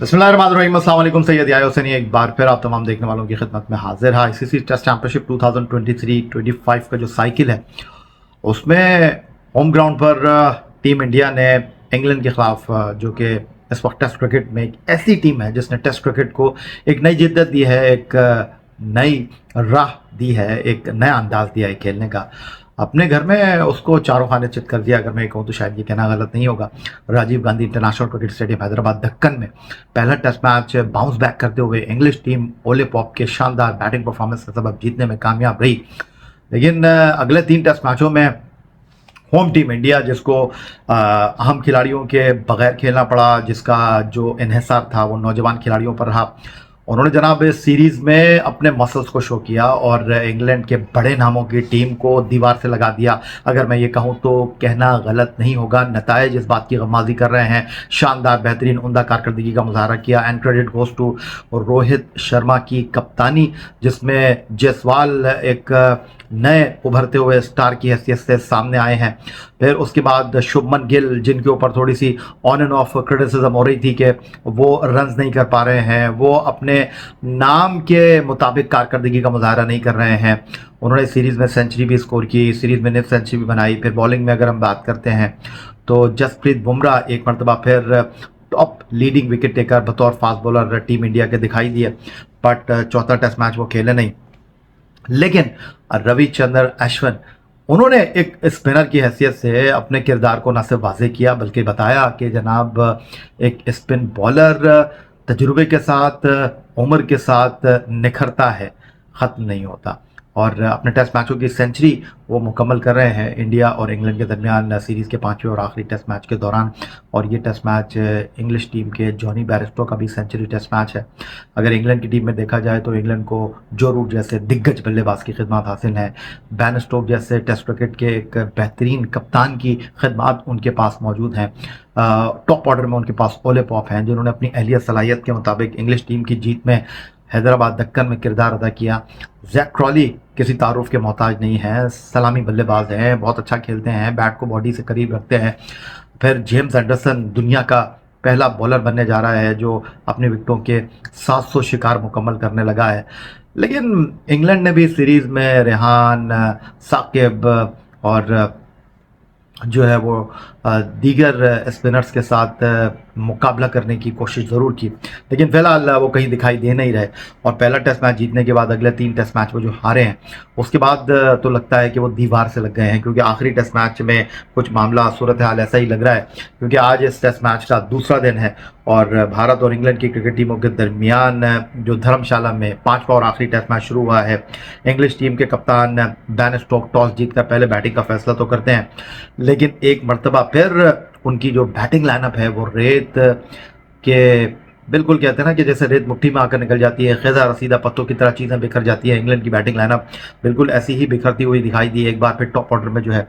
बिस्मिल्लाहिर्रहमानिर्रहीम, अस्सलाम वालेकुम। सैयद याया हुसैनी एक बार फिर आप तमाम देखने वालों की खिदमत में हाजिर है। आईसीसी टेस्ट चैंपियनशिप 2023-25 का जो साइकिल है उसमें होम ग्राउंड पर टीम इंडिया ने इंग्लैंड के खिलाफ जो कि इस वक्त टेस्ट क्रिकेट में एक ऐसी टीम है जिसने टेस्ट क्रिकेट को एक नई जिद्दत दी है, एक नई राह दी है, एक नया अंदाज दिया है खेलने का। अपने घर में उसको चारों खाने चित कर दिया, अगर मैं कहूँ तो शायद ये कहना गलत नहीं होगा। Rajiv Gandhi international cricket stadium Hyderabad Deccan में पहला टेस्ट मैच बाउंस बैक करते हुए इंग्लिश टीम ओले पॉप के शानदार बैटिंग परफॉर्मेंस के सबब जीतने में कामयाब रही। लेकिन अगले 3 टेस्ट मैचों में होम टीम इंडिया, जिसको अहम खिलाड़ियों के बगैर खेलना पड़ा, जिसका जो इन्हिसार था वो नौजवान खिलाड़ियों पर रहा, उन्होंने जनाब इस सीरीज़ में अपने मसल्स को शो किया और इंग्लैंड के बड़े नामों की टीम को दीवार से लगा दिया। अगर मैं ये कहूँ तो कहना गलत नहीं होगा। नताइज इस बात की गमाज़ी कर रहे हैं। शानदार, बेहतरीन, उम्दा कारकर्दगी का मुजाहरा किया। And credit goes to Rohit Sharma की कप्तानी, जिसमें जायसवाल एक नए उभरते हुए स्टार की हैसियत से सामने आए हैं। फिर उसके बाद शुभमन गिल, जिनके ऊपर थोड़ी सी ऑन एंड ऑफ क्रिटिसिज्म हो रही थी कि वो रन्स नहीं कर पा रहे हैं, वो अपने नाम के मुताबिक कारकर्दगी का मुजाहरा नहीं कर रहे हैं। उन्होंने सीरीज़ में सेंचुरी भी स्कोर की, सीरीज़ में निफ सेंचुरी भी बनाई। फिर बॉलिंग में अगर हम बात करते हैं तो जसप्रीत बुमराह एक मरतबा फिर टॉप लीडिंग विकेट टेकर बतौर फास्ट बॉलर टीम इंडिया के दिखाई दिए, बट चौथा टेस्ट मैच वो खेले नहीं। लेकिन रविचंद्रन अश्विन, उन्होंने एक स्पिनर की हैसियत से अपने किरदार को न सिर्फ वाज़ेह किया बल्कि बताया कि जनाब एक स्पिन बॉलर तजुर्बे के साथ, उम्र के साथ निखरता है, ख़त्म नहीं होता। और अपने टेस्ट मैचों की सेंचुरी वो मुकम्मल कर रहे हैं इंडिया और इंग्लैंड के दरमियान सीरीज़ के 5वें और आखिरी टेस्ट मैच के दौरान। और ये टेस्ट मैच इंग्लिश टीम के जॉनी बैरिस्टो का भी सेंचुरी टेस्ट मैच है। अगर इंग्लैंड की टीम में देखा जाए तो इंग्लैंड को जो रूट जैसे दिग्गज बल्लेबाज की खिदमत हासिल है, बैन स्टोक जैसे टेस्ट क्रिकेट के एक बेहतरीन कप्तान की खिदमत उनके पास मौजूद हैं। टॉप ऑर्डर में उनके पास ओले पॉप हैं, जिन्होंने अपनी अहलियत सलाहियत के मुताबिक इंग्लिश टीम की जीत में हैदराबाद दक्कन में किरदार अदा किया। जैक क्रॉली किसी तारुफ के मोहताज नहीं है, सलामी बल्लेबाज हैं, बहुत अच्छा खेलते हैं, बैट को बॉडी से करीब रखते हैं। फिर जेम्स एंडरसन दुनिया का पहला बॉलर बनने जा रहा है जो अपने विकेटों के 700 शिकार मुकम्मल करने लगा है। लेकिन इंग्लैंड ने भी सीरीज़ में रेहान, साकिब और जो है वो दीगर स्पिनर्स के साथ मुकाबला करने की कोशिश ज़रूर की, लेकिन फ़िलहाल वो कहीं दिखाई दे नहीं रहे। और पहला टेस्ट मैच जीतने के बाद अगले 3 टेस्ट मैच वो जो हारे हैं, उसके बाद तो लगता है कि वो दीवार से लग गए हैं, क्योंकि आखिरी टेस्ट मैच में कुछ मामला, सूरत हाल ऐसा ही लग रहा है। क्योंकि आज इस टेस्ट मैच का दूसरा दिन है और भारत और इंग्लैंड की क्रिकेट टीमों के दरमियान जो धर्मशाला में 5वां और आखिरी टेस्ट मैच शुरू हुआ है। इंग्लिश टीम के कप्तान बैन स्टोक टॉस जीतकर पहले बैटिंग का फैसला तो करते हैं, लेकिन एक मरतबा फिर उनकी जो बैटिंग लाइनअप है वो रेत के बिल्कुल, कहते हैं ना कि जैसे रेत मुट्ठी में आकर निकल जाती है, ख़ज़ा रसीदा पत्तों की तरह चीज़ें बिखर जाती है। इंग्लैंड की बैटिंग लाइनअप बिल्कुल ऐसी ही बिखरती हुई दिखाई दी। एक बार फिर टॉप ऑर्डर में जो है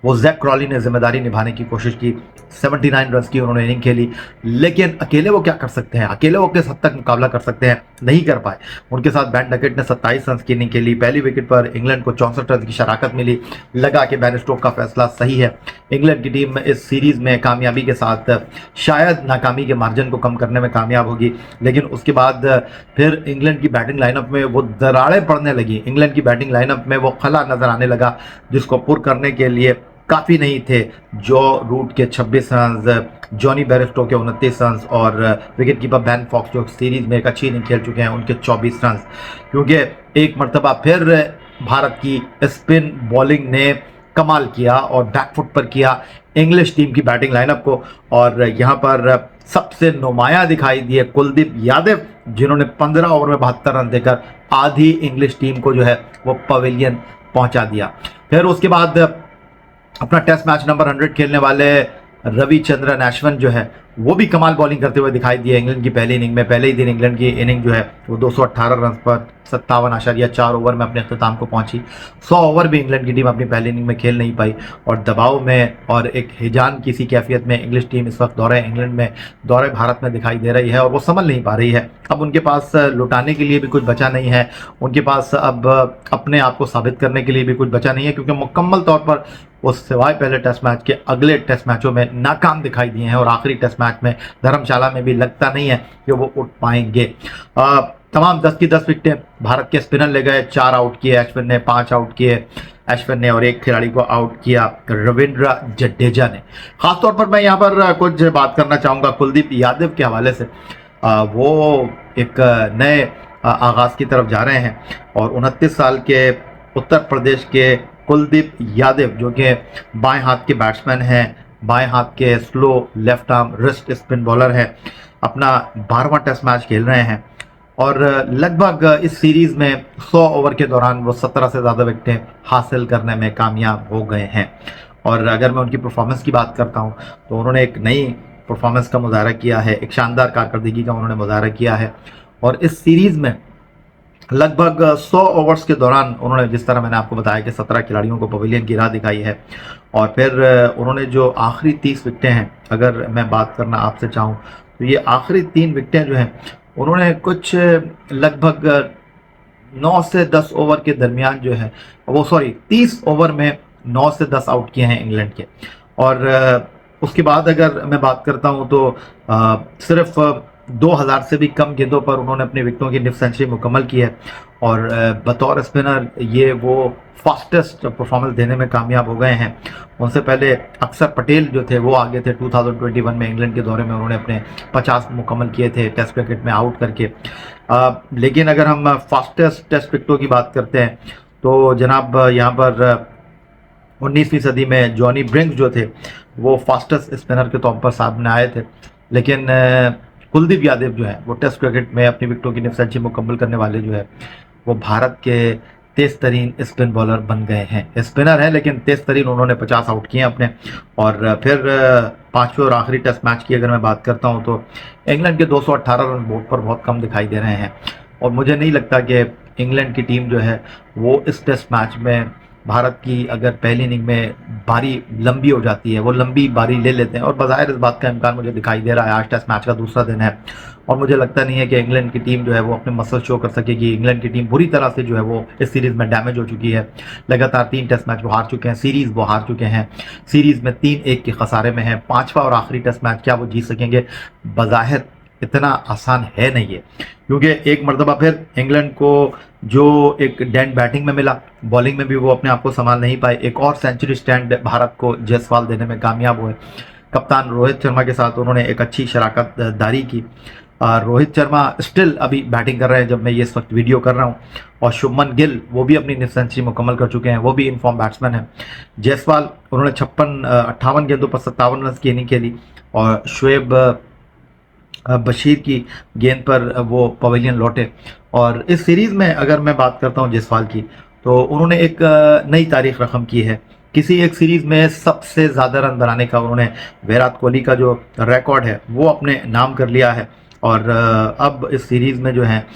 वो जैक क्रॉली ने जिम्मेदारी निभाने की कोशिश की। 79 रन की उन्होंने इनिंग खेली, लेकिन अकेले वो क्या कर सकते हैं, अकेले वो किस हद तक मुकाबला कर सकते हैं, नहीं कर पाए। उनके साथ बैन डकेट ने 27 रन की इनिंग खेली। पहली विकेट पर इंग्लैंड को 64 रन की शराकत मिली। लगा कि बैन स्टोक का फैसला सही है। इंग्लैंड की टीम इस सीरीज़ में कामयाबी के साथ शायद नाकामी के मार्जिन को कम करने में कामयाब होगी, लेकिन उसके बाद फिर इंग्लैंड की बैटिंग लाइनअप में वो दरारें पड़ने लगी। इंग्लैंड की बैटिंग लाइनअप में वो खला नजर आने लगा, जिसको पुर करने के लिए काफ़ी नहीं थे। जो रूट के 26 रन, जॉनी बैरिस्टो के 29 रन और विकेट कीपर बैन फॉक्स जो सीरीज़ में एक अच्छी इनिंग खेल चुके हैं उनके 24 रन, क्योंकि एक मरतबा फिर भारत की स्पिन बॉलिंग ने कमाल किया और बैकफुट पर किया इंग्लिश टीम की बैटिंग लाइनअप को। और यहाँ पर सबसे नुमायां दिखाई दिए कुलदीप यादव, जिन्होंने 15 ओवर में 72 रन देकर आधी इंग्लिश टीम को जो है वो पवेलियन पहुंचा दिया। फिर उसके बाद अपना टेस्ट मैच नंबर 100 खेलने वाले रविचंद्रन अश्विन जो है वो भी कमाल बॉलिंग करते हुए दिखाई दिए। इंग्लैंड की पहली इनिंग में, पहले ही दिन इंग्लैंड की इनिंग जो है वो 218 रन पर 57.4 ओवर में अपने अख्ताम को पहुंची। 100 ओवर भी इंग्लैंड की टीम अपनी पहली इनिंग में खेल नहीं पाई और दबाव में और एक हिजान की सी कैफियत में इंग्लिश टीम इस वक्त दौरे इंग्लैंड में, दौरे भारत में दिखाई दे रही है और वो संभल नहीं पा रही है। अब उनके पास लुटाने के लिए भी कुछ बचा नहीं है, उनके पास अब अपने आप को साबित करने के लिए भी कुछ बचा नहीं है, क्योंकि मुकम्मल तौर पर वो सिवाय पहले टेस्ट मैच के अगले टेस्ट मैचों में नाकाम दिखाई दिए हैं और आखिरी टेस्ट मैच मैच में धर्मशाला में भी लगता नहीं है कि वो उठ पाएंगे। तमाम 10 की 10 विकेटें भारत के स्पिनर ले गए, 4 आउट किए अश्विन ने, 5 आउट किए अश्विन ने और एक खिलाड़ी को आउट किया रविंद्र जडेजा ने। खासतौर पर मैं यहाँ पर कुछ बात करना चाहूँगा कुलदीप यादव के हवाले से। वो एक नए आगाज की तरफ जा रहे हैं और 29 साल के उत्तर प्रदेश के कुलदीप यादव जो कि बाएं हाथ के बैट्समैन हैं, बाएं हाथ के slow left arm wrist spin bowler हैं, अपना 12वां टेस्ट मैच खेल रहे हैं और लगभग इस सीरीज में 100 ओवर के दौरान वो 17 से ज़्यादा विकेटें हासिल करने में कामयाब हो गए हैं। और अगर मैं उनकी परफॉर्मेंस की बात करता हूं तो उन्होंने एक नई परफॉर्मेंस का मुजाहरा किया है, एक शानदार कारकर्दगी का उन्होंने मुजाहरा किया है और इस सीरीज़ में लगभग 100 ओवर्स के दौरान उन्होंने, जिस तरह मैंने आपको बताया कि 17 खिलाड़ियों को पवेलियन की राह दिखाई है और फिर उन्होंने जो आखिरी 30 विकेटें हैं, अगर मैं बात करना आपसे चाहूँ तो ये आखिरी 3 विकेटें जो हैं उन्होंने कुछ लगभग 9 से 10 ओवर के दरमियान जो है वो 30 ओवर में 9 से 10 आउट किए हैं इंग्लैंड के। और उसके बाद अगर मैं बात करता हूं तो सिर्फ 2000 से भी कम गेंदों पर उन्होंने अपनी विकेटों की निफ सेंचुरी मुकम्मल की है और बतौर स्पिनर ये वो फास्टेस्ट परफॉर्मेंस देने में कामयाब हो गए हैं। उनसे पहले अक्षर पटेल जो थे वो आगे थे, 2021 में इंग्लैंड के दौरे में उन्होंने अपने 50 मुकम्मल किए थे टेस्ट क्रिकेट में आउट करके। लेकिन अगर हम फास्टेस्ट टेस्ट विकेटों की बात करते हैं तो जनाब यहाँ पर 19वीं सदी में जॉनी ब्रिंक्स जो थे वो फास्टेस्ट स्पिनर के तौर पर सामने आए थे, लेकिन कुलदीप यादव जो है वो टेस्ट क्रिकेट में अपनी विकेटों की निफ सेंचुरी मुकम्मल करने वाले जो है वो भारत के तेज तरीन स्पिन बॉलर बन गए हैं। स्पिनर हैं लेकिन तेज तरीन, उन्होंने 50 आउट किए अपने। और फिर 5वें और आखिरी टेस्ट मैच की अगर मैं बात करता हूं तो इंग्लैंड के 218 रन बोर्ड पर बहुत कम दिखाई दे रहे हैं और मुझे नहीं लगता कि इंग्लैंड की टीम जो है वो इस टेस्ट मैच में भारत की अगर पहली इनिंग में बारी लंबी हो जाती है, वो लंबी बारी ले लेते हैं और बाज़ाहिर इस बात का इम्कान मुझे दिखाई दे रहा है। आज टेस्ट मैच का दूसरा दिन है और मुझे लगता नहीं है कि इंग्लैंड की टीम जो है वो अपने मसल शो कर सकेगी। इंग्लैंड की टीम बुरी तरह से जो है वो इस सीरीज़ में डैमेज हो चुकी है, लगातार 3 टेस्ट मैच वो हार चुके हैं, सीरीज़ वो हार चुके हैं, सीरीज़ में 3-1 के खसारे में है। 5वां और आखिरी टेस्ट मैच क्या वो जीत सकेंगे? बाज़ाहिर इतना आसान है नहीं है, क्योंकि एक मरतबा फिर इंग्लैंड को जो एक डेंट बैटिंग में मिला, बॉलिंग में भी वो अपने आप को संभाल नहीं पाए। एक और सेंचुरी स्टैंड भारत को जायसवाल देने में कामयाब हुए। कप्तान रोहित शर्मा के साथ उन्होंने एक अच्छी शराकत दारी की। रोहित शर्मा स्टिल अभी बैटिंग कर रहे हैं जब मैं ये इस वक्त वीडियो कर रहा हूँ और शुभमन गिल वो भी अपनी निफ सेंचुरी मुकम्मल कर चुके हैं, वो भी इन फॉर्म बैट्समैन हैं। जायसवाल उन्होंने 58 गेंदों पर 57 रन की इनिंग खेली और शुएब बशीर की गेंद पर वो पवेलियन लौटे। और इस सीरीज़ में अगर मैं बात करता हूँ जायसवाल की तो उन्होंने एक नई तारीख रकम की है। किसी एक सीरीज़ में सबसे ज़्यादा रन बनाने का उन्होंने विराट कोहली का जो रिकॉर्ड है वो अपने नाम कर लिया है और अब इस सीरीज़ में जो है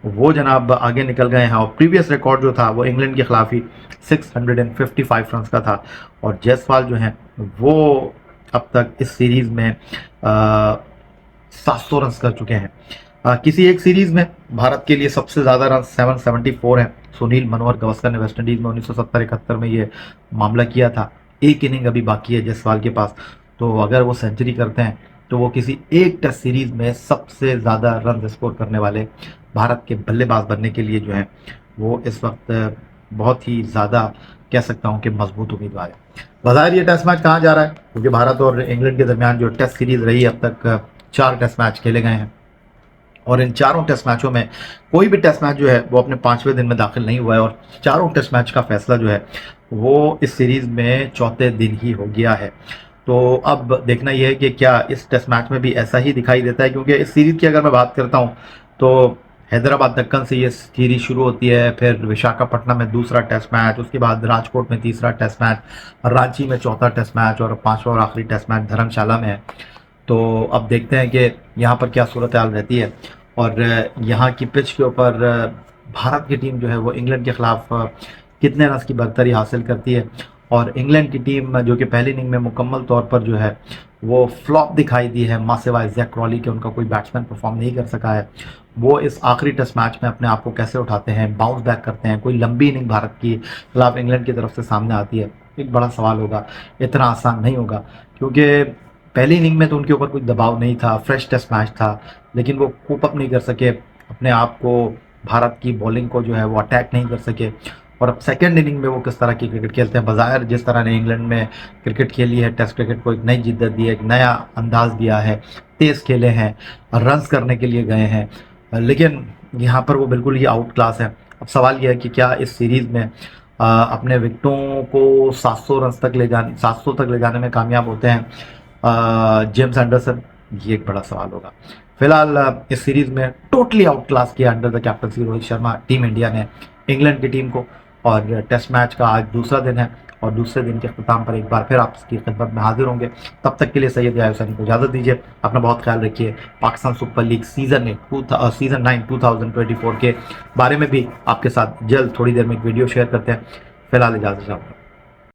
वो जनाब आगे निकल गए हैं। और प्रीवियस रिकॉर्ड जो था वो इंग्लैंड के खिलाफ ही 655 रन का था और जायसवाल जो हैं वो अब तक इस सीरीज़ में 700 रन कर चुके हैं। किसी एक सीरीज़ में भारत के लिए सबसे ज़्यादा रन 774 हैं। सुनील मनोहर गावस्कर ने वेस्ट इंडीज़ में 1970-71 में ये मामला किया था। एक इनिंग अभी बाकी है जायसवाल के पास, तो अगर वो सेंचुरी करते हैं तो वो किसी एक टेस्ट सीरीज़ में सबसे ज़्यादा रन स्कोर करने वाले भारत के बल्लेबाज बनने के लिए जो है वो इस वक्त बहुत ही ज़्यादा कह सकता हूँ कि मजबूत उम्मीदवार है। बाज़ाहिर ये टेस्ट मैच कहाँ जा रहा है, क्योंकि भारत और इंग्लैंड के दरमियान जो टेस्ट सीरीज़ रही अब तक 4 टेस्ट मैच खेले गए हैं और इन चारों टेस्ट मैचों में कोई भी टेस्ट मैच जो है वो अपने 5वें दिन में दाखिल नहीं हुआ है और चारों टेस्ट मैच का फैसला जो है वो इस सीरीज़ में चौथे दिन ही हो गया है। तो अब देखना यह है कि क्या इस टेस्ट मैच में भी ऐसा ही दिखाई देता है, क्योंकि इस सीरीज़ की अगर मैं बात करता हूँ तो हैदराबाद दक्कन से ये सीरीज शुरू होती है, फिर विशाखापट्टनम में दूसरा टेस्ट मैच, उसके बाद राजकोट में तीसरा टेस्ट मैच, रांची में चौथा टेस्ट मैच और 5वां और आखिरी टेस्ट मैच धर्मशाला में है। तो अब देखते हैं कि यहाँ पर क्या सूरत हाल रहती है और यहाँ की पिच के ऊपर भारत की टीम जो है वो इंग्लैंड के ख़िलाफ़ कितने रन की बरतरी हासिल करती है। और इंग्लैंड की टीम जो कि पहली इनिंग में मुकम्मल तौर पर जो है वो फ्लॉप दिखाई दी है, माँ सिवाय जैक क्रॉली के उनका कोई बैट्समैन परफॉर्म नहीं कर सका है। वो इस आखिरी टेस्ट मैच में अपने आप को कैसे उठाते हैं, बाउंस बैक करते हैं, कोई लंबी इनिंग भारत की खिलाफ इंग्लैंड की तरफ से सामने आती है, एक बड़ा सवाल होगा। इतना आसान नहीं होगा, क्योंकि पहली इनिंग में तो उनके ऊपर कोई दबाव नहीं था, फ्रेश टेस्ट मैच था, लेकिन वो कोप अप नहीं कर सके अपने आप को, भारत की बॉलिंग को जो है वो अटैक नहीं कर सके। और अब सेकेंड इनिंग में वो किस तरह की क्रिकेट खेलते हैं, बज़ाहिर जिस तरह ने इंग्लैंड में क्रिकेट खेली है, टेस्ट क्रिकेट को एक नई जिद्दत दी है, एक नया अंदाज दिया है, तेज़ खेले हैं, रन्स करने के लिए गए हैं, लेकिन यहाँ पर वो बिल्कुल ही आउट क्लास है। अब सवाल यह है कि क्या इस सीरीज़ में अपने विकेटों को 700 तक ले जाने में कामयाब होते हैं जेम्स एंडरसन, ये एक बड़ा सवाल होगा। फिलहाल इस सीरीज़ में टोटली आउट क्लास किया under the captaincy Rohit Sharma team India ने इंग्लैंड की टीम को। और टेस्ट मैच का आज दूसरा दिन है और दूसरे दिन के अख्ताम पर एक बार फिर आपकी खिदमत में हाजिर होंगे। तब तक के लिए सैयद याहिया हुसैनी को इजाज़त दीजिए। अपना बहुत ख्याल रखिए। पाकिस्तान सुपर लीग सीज़न 9 2024 के बारे में भी आपके साथ जल्द थोड़ी देर में एक वीडियो शेयर करते हैं। फिलहाल इजाज़त चाहूँगा।